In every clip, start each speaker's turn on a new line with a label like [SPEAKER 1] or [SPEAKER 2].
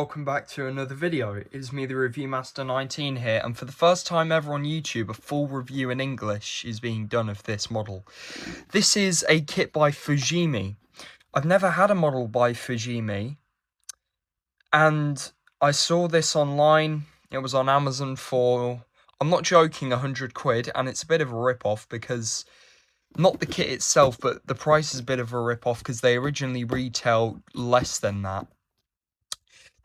[SPEAKER 1] welcome back to another video. It is me, the Review Master 19 here, and for the first time ever on YouTube, a full review in English is being done of this model. This is a kit by Fujimi. I've never had a model by Fujimi, and I saw this online. It was on Amazon for, I'm not joking, 100 quid, and it's a bit of a rip-off because not the kit itself, but the price is a bit of a rip-off because they originally retail less than that.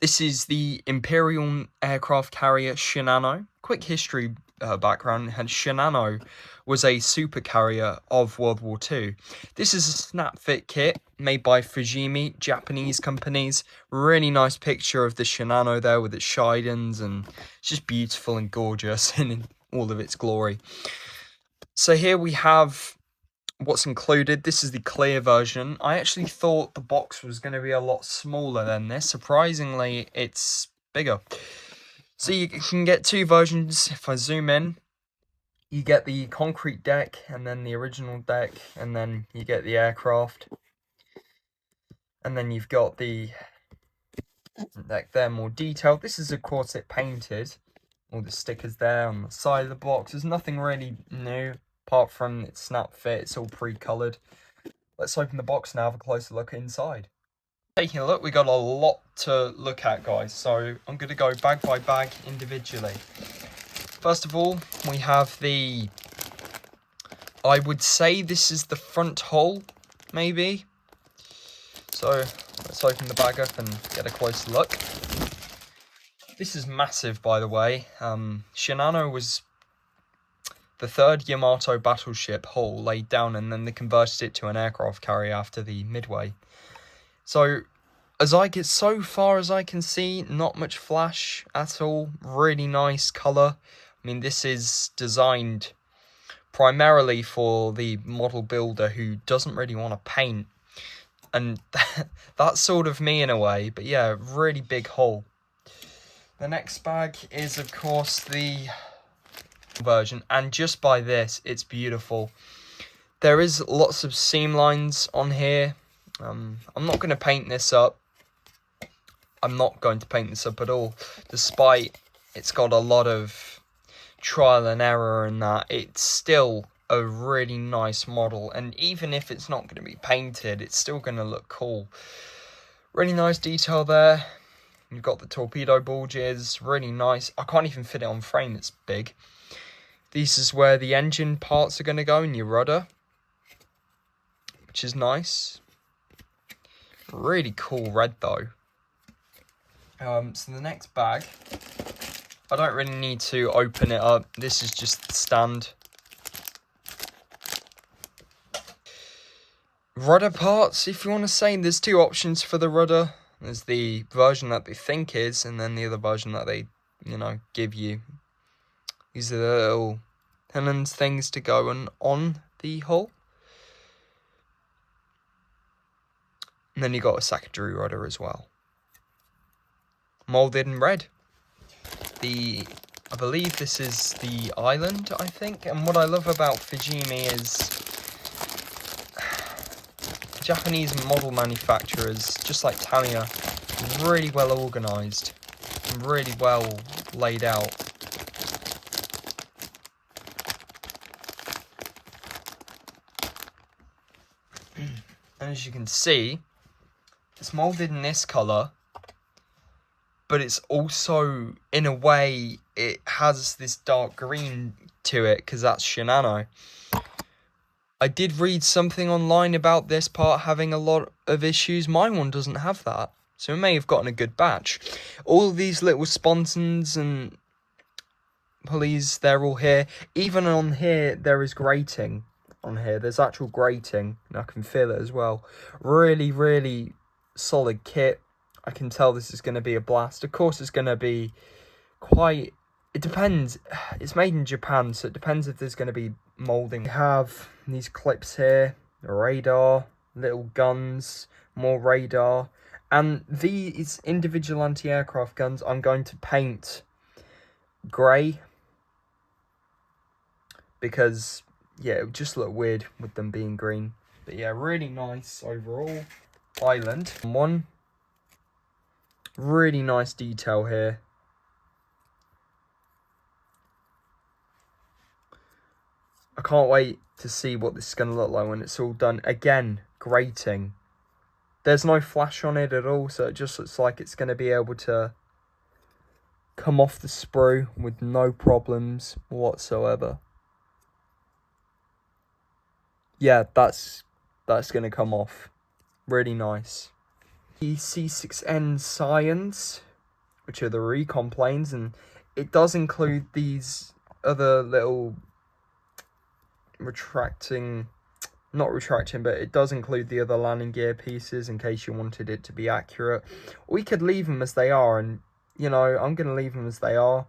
[SPEAKER 1] This is the Imperial aircraft carrier Shinano. Quick history background, Shinano was a super carrier of World War II. This is a snap fit kit made by Fujimi, Japanese companies. Really nice picture of the Shinano there with its shidens, and it's just beautiful and gorgeous in all of its glory. So here we have what's included. This is the clear version. I actually thought the box was going to be a lot smaller than this. Surprisingly, it's bigger. So you can get two versions. If I zoom in, you get the concrete deck and then the original deck, and then you get the aircraft, and then you've got the deck there more detailed. This is of course it painted. All the stickers there on the side of the box. There's nothing really new apart from its snap fit. It's all pre-coloured. Let's open the box now, have a closer look inside. Taking a look, we got a lot to look at, guys, so I'm going to go bag by bag individually. First of all, we have the, I would say this is the front hull, maybe. So let's open the bag up and get a closer look. This is massive, by the way. Shinano was the third Yamato battleship hull laid down, and then they converted it to an aircraft carrier after the Midway. So, so far as I can see, not much flash at all. Really nice colour. I mean, this is designed primarily for the model builder who doesn't really want to paint. And that's sort of me in a way. But yeah, really big hull. The next bag is, of course, the version, and just by this, it's beautiful. There is lots of seam lines on here. I'm not going to paint this up. I'm not going to paint this up at all, despite it's got a lot of trial and error in that. It's still a really nice model, and even if it's not going to be painted, it's still going to look cool. Really nice detail there. You've got the torpedo bulges, really nice. I can't even fit it on frame, it's big. This is where the engine parts are going to go in your rudder, which is nice. Really cool red though. So the next bag, I don't really need to open it up. This is just the stand. Rudder parts, if you want to say, there's two options for the rudder. There's the version that they think is, and then the other version that they, give you. These are the little pennons things to go on the hull. And then you got a secondary rudder as well. Moulded in red. I believe this is the island, I think. And what I love about Fujimi is Japanese model manufacturers, just like Tamiya, really well organised and really well laid out. And as you can see, it's moulded in this colour, but it's also, in a way, it has this dark green to it, because that's Shinano. I did read something online about this part having a lot of issues. My one doesn't have that, so it may have gotten a good batch. All of these little sponsons and pulleys, they're all here. Even on here, there is grating. On here, there's actual grating, and I can feel it as well. Really, really solid kit. I can tell this is going to be a blast. Of course, it's going to be quite... It depends. It's made in Japan, so it depends if there's going to be moulding. We have these clips here, radar, little guns, more radar, and these individual anti-aircraft guns I'm going to paint grey, because yeah, it would just look weird with them being green. But yeah, really nice overall island. One Really nice detail here. I can't wait to see what this is going to look like when it's all done. Again, grating. There's no flash on it at all, so it just looks like it's going to be able to come off the sprue with no problems whatsoever. Yeah, that's going to come off. Really nice. The C6N Science, which are the recon planes, and it does include these other little not retracting, but it does include the other landing gear pieces in case you wanted it to be accurate. We could leave them as they are, and you know, I'm going to leave them as they are.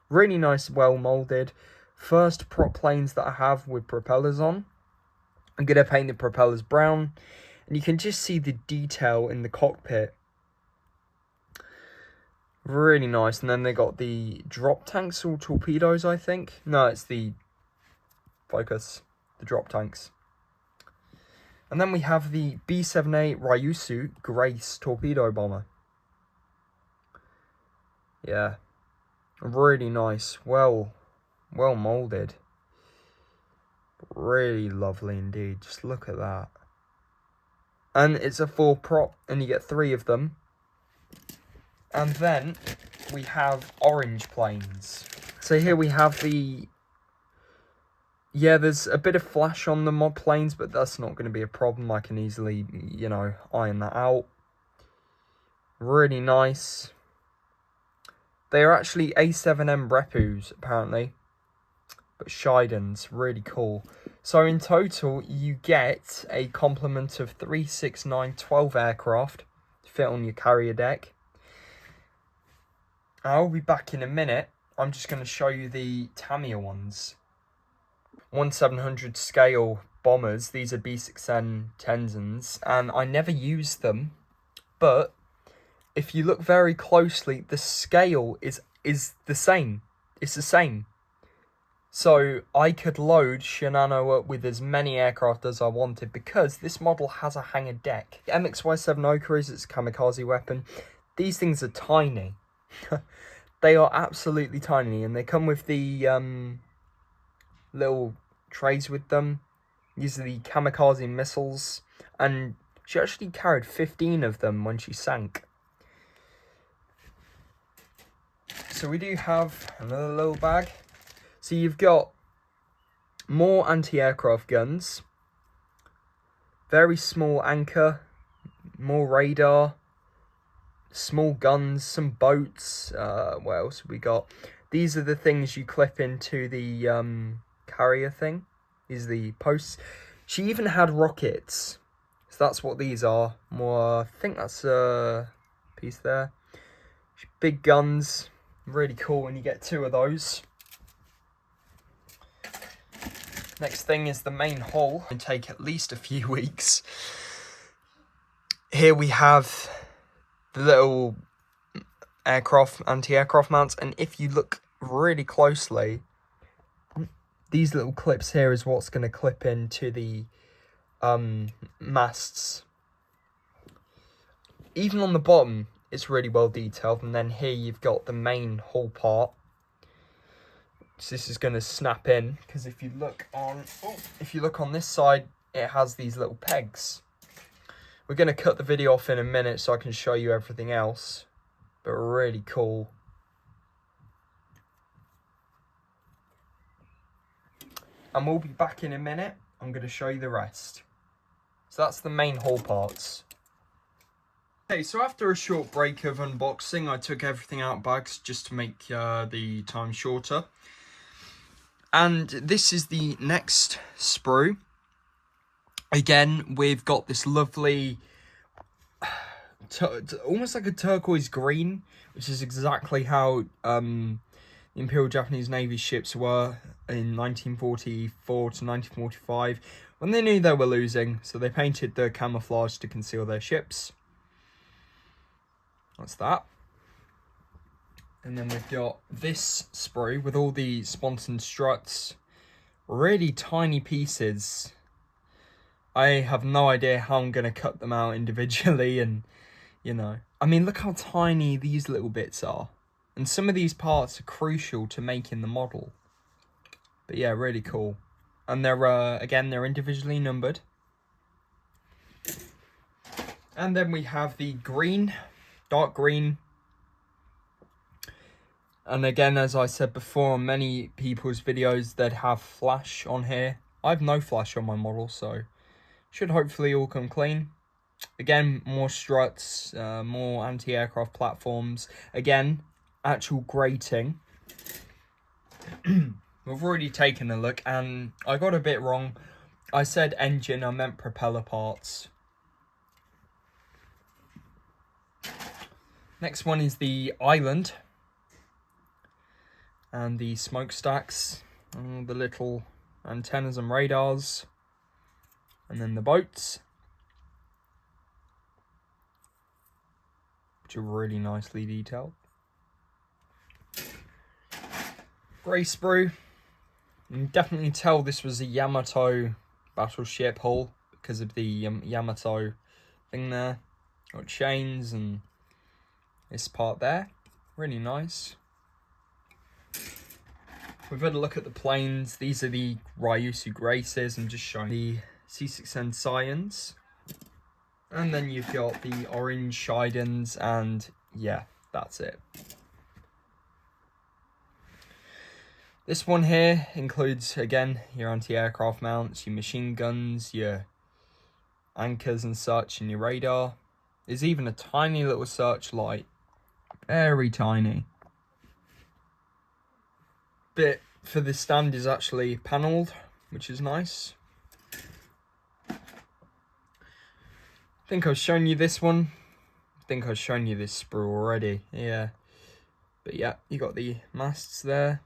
[SPEAKER 1] Really nice, well molded. First prop planes that I have with propellers on. I'm going to paint the propellers brown, and you can just see the detail in the cockpit. Really nice. And then they got the drop tanks or torpedoes, I think. No, it's the focus, the drop tanks. And then we have the B-7A Ryusu Grace torpedo bomber. Yeah, really nice, well molded. Really lovely indeed. Just look at that. And it's a 4 prop, and you get 3 of them. And then we have orange planes. So here we have the... Yeah, there's a bit of flash on the mod planes, but that's not going to be a problem. I can easily, you know, iron that out. Really nice. They are actually A7M Repus, apparently. But Shidens, really cool. So in total, you get a complement of 3, 6, 9, 12 aircraft to fit on your carrier deck. I'll be back in a minute. I'm just going to show you the Tamiya ones. 1/700 scale bombers. These are B6N Tenzins, and I never used them. But if you look very closely, the scale is the same. It's the same. So I could load Shinano up with as many aircraft as I wanted because this model has a hangar deck. MXY-7 Oka is its kamikaze weapon. These things are tiny. They are absolutely tiny, and they come with the little trays with them. These are the kamikaze missiles, and she actually carried 15 of them when she sank. So we do have another little bag. So you've got more anti-aircraft guns, very small anchor, more radar, small guns, some boats. What else have we got? These are the things you clip into the carrier thing. These are the posts. She even had rockets. So that's what these are. More, I think that's a piece there. Big guns. Really cool when you get 2 of those. Next thing is the main hull. It'll take at least a few weeks. Here we have the little anti-aircraft mounts, and if you look really closely, these little clips here is what's going to clip into the masts. Even on the bottom, it's really well detailed, and then here you've got the main hull part. So this is going to snap in, because if you look on this side, it has these little pegs. We're going to cut the video off in a minute so I can show you everything else, but really cool. And we'll be back in a minute. I'm going to show you the rest. So that's the main hull parts. Okay, so after a short break of unboxing, I took everything out of bags just to make the time shorter. And this is the next sprue. Again, we've got this lovely, almost like a turquoise green, which is exactly how the Imperial Japanese Navy ships were in 1944 to 1945, when they knew they were losing, so they painted the camouflage to conceal their ships. That's that. And then we've got this sprue with all the sponson struts. Really tiny pieces. I have no idea how I'm going to cut them out individually and, you know. I mean, look how tiny these little bits are. And some of these parts are crucial to making the model. But yeah, really cool. And they're, again, they're individually numbered. And then we have the green, dark green. And again, as I said before, on many people's videos, they'd have flash on here. I have no flash on my model, so should hopefully all come clean. Again, more struts, more anti-aircraft platforms. Again, actual grating. We've already taken a look, and I got a bit wrong. I said engine, I meant propeller parts. Next one is the island. And the smokestacks, and the little antennas and radars. And then the boats, which are really nicely detailed. Grey sprue. You can definitely tell this was a Yamato battleship hull because of the Yamato thing there. Got chains and this part there. Really nice. We've had a look at the planes. These are the Ryusu Graces. I'm just showing the C6N Scions. And then you've got the orange Shidens, and yeah, that's it. This one here includes, again, your anti-aircraft mounts, your machine guns, your anchors and such, and your radar. There's even a tiny little searchlight. Very tiny. Bit for the stand is actually panelled, which is nice. I think I've shown you this one. I think I've shown you this sprue already, yeah. But yeah, you got the masts there.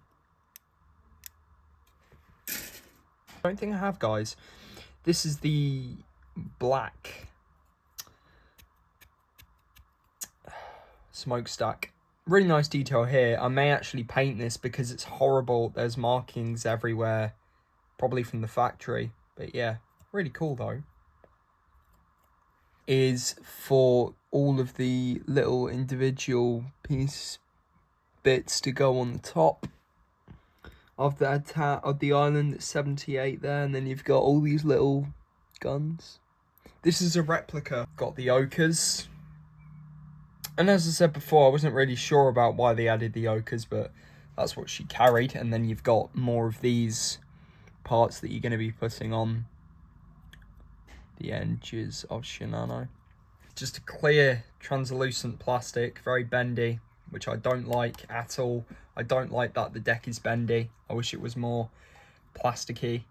[SPEAKER 1] I don't think I have, guys. This is the black smokestack. Really nice detail here. I may actually paint this because it's horrible. There's markings everywhere, probably from the factory. But yeah, really cool though. Is for all of the little individual piece bits to go on the top of the island at 78 there, and then you've got all these little guns. This is a replica. Got the Okers. And as I said before, I wasn't really sure about why they added the Okers, but that's what she carried. And then you've got more of these parts that you're going to be putting on the edges of Shinano. Just a clear, translucent plastic, very bendy, which I don't like at all. I don't like that the deck is bendy. I wish it was more plasticky.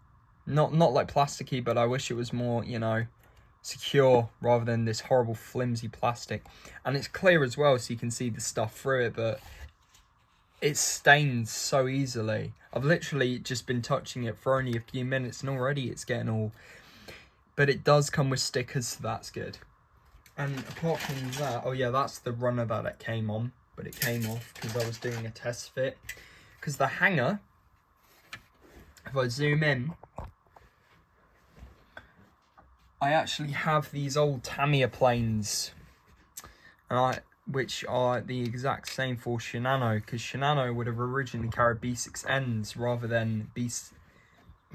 [SPEAKER 1] Not like plasticky, but I wish it was more, you know, secure rather than this horrible flimsy plastic. And it's clear as well, so you can see the stuff through it, but it stains so easily. I've literally just been touching it for only a few minutes and already it's getting all... But it does come with stickers, so that's good. And apart from that, oh yeah, that's the runner that it came on, but it came off because I was doing a test fit. Because the hanger, if I zoom in, I actually have these old Tamiya planes, and which are the exact same for Shinano, because Shinano would have originally carried B6Ns rather than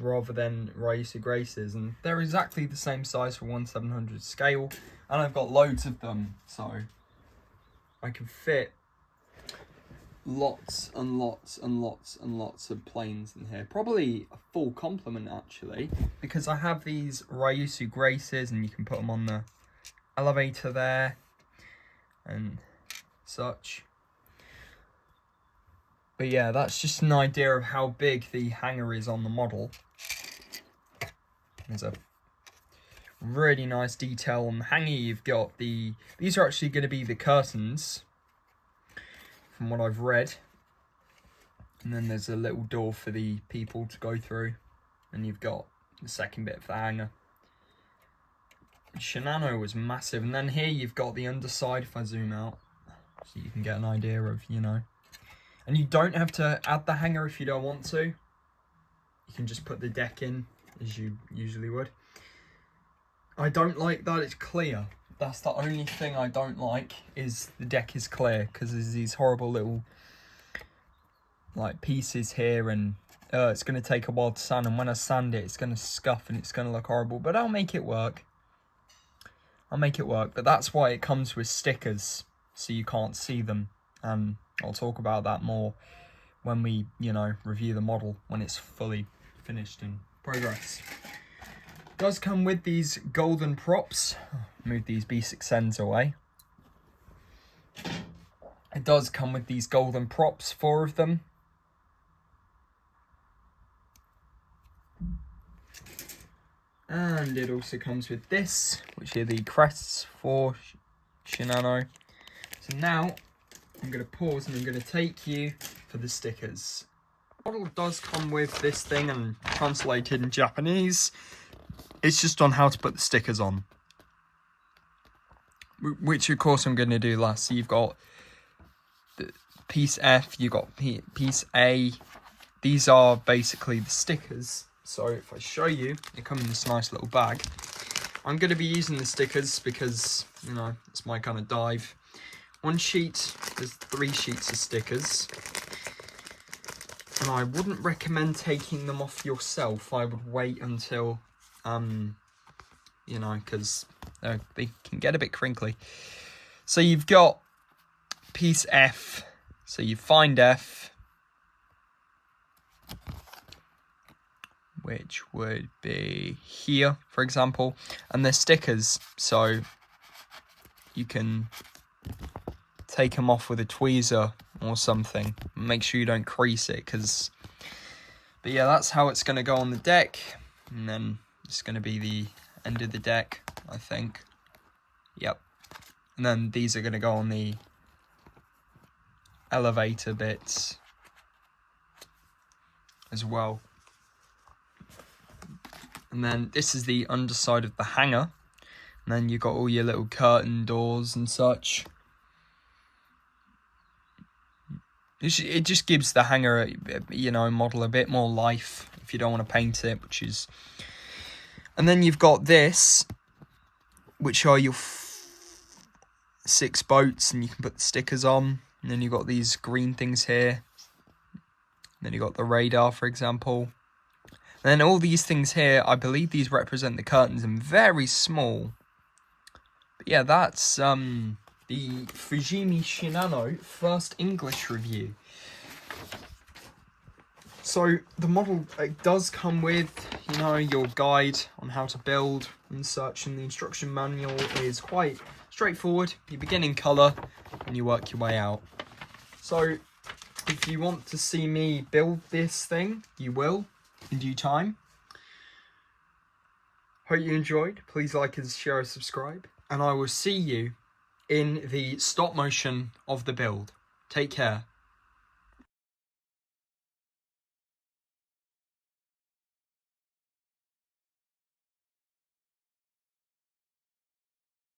[SPEAKER 1] Ryusu Graces, and they're exactly the same size for 1/700 scale, and I've got loads of them, so I can fit lots and lots and lots and lots of planes in here. Probably a full complement actually, because I have these Ryusu Graces and you can put them on the elevator there and such. But yeah, that's just an idea of how big the hanger is on the model. There's a really nice detail on the hanger. You've got these are actually going to be the curtains, from what I've read. And then there's a little door for the people to go through. And you've got the second bit of the hanger. Shinano was massive. And then here you've got the underside, if I zoom out, so you can get an idea of, you know. And you don't have to add the hanger if you don't want to. You can just put the deck in, as you usually would. I don't like that it's clear. That's the only thing I don't like, is the deck is clear, because there's these horrible little like pieces here, and it's going to take a while to sand, and when I sand it, it's going to scuff and it's going to look horrible, but I'll make it work. But that's why it comes with stickers, so you can't see them, and I'll talk about that more when we, you know, review the model when it's fully finished in progress. It does come with these golden props. Move these B6Ns away. It does come with these golden props, 4 of them. And it also comes with this, which are the crests for Shinano. So now, I'm going to pause and I'm going to take you for the stickers. The model does come with this thing, and translated in Japanese. It's just on how to put the stickers on, which of course I'm going to do last. So you've got the piece F, you've got piece A. These are basically the stickers. So if I show you, they come in this nice little bag. I'm going to be using the stickers because, you know, it's my kind of dive. One sheet, there's 3 sheets of stickers. And I wouldn't recommend taking them off yourself. I would wait until, you know, because they can get a bit crinkly. So you've got piece F. So you find F, which would be here, for example, and they're stickers, so you can take them off with a tweezer or something. Make sure you don't crease it, but yeah, that's how it's going to go on the deck, and then it's going to be the end of the deck, I think. Yep. And then these are going to go on the elevator bits as well. And then this is the underside of the hanger. And then you've got all your little curtain doors and such. It just gives the hanger, you know, model a bit more life if you don't want to paint it, which is... And then you've got this, which are your 6 boats, and you can put the stickers on. And then you've got these green things here. And then you've got the radar, for example. And then all these things here, I believe these represent the curtains, and very small. But yeah, that's the Fujimi Shinano first English review. So the model, it does come with, you know, your guide on how to build and such, and the instruction manual is quite straightforward. You begin in colour and you work your way out. So if you want to see me build this thing, you will in due time. Hope you enjoyed. Please like and share and subscribe, and I will see you in the stop motion of the build. Take care.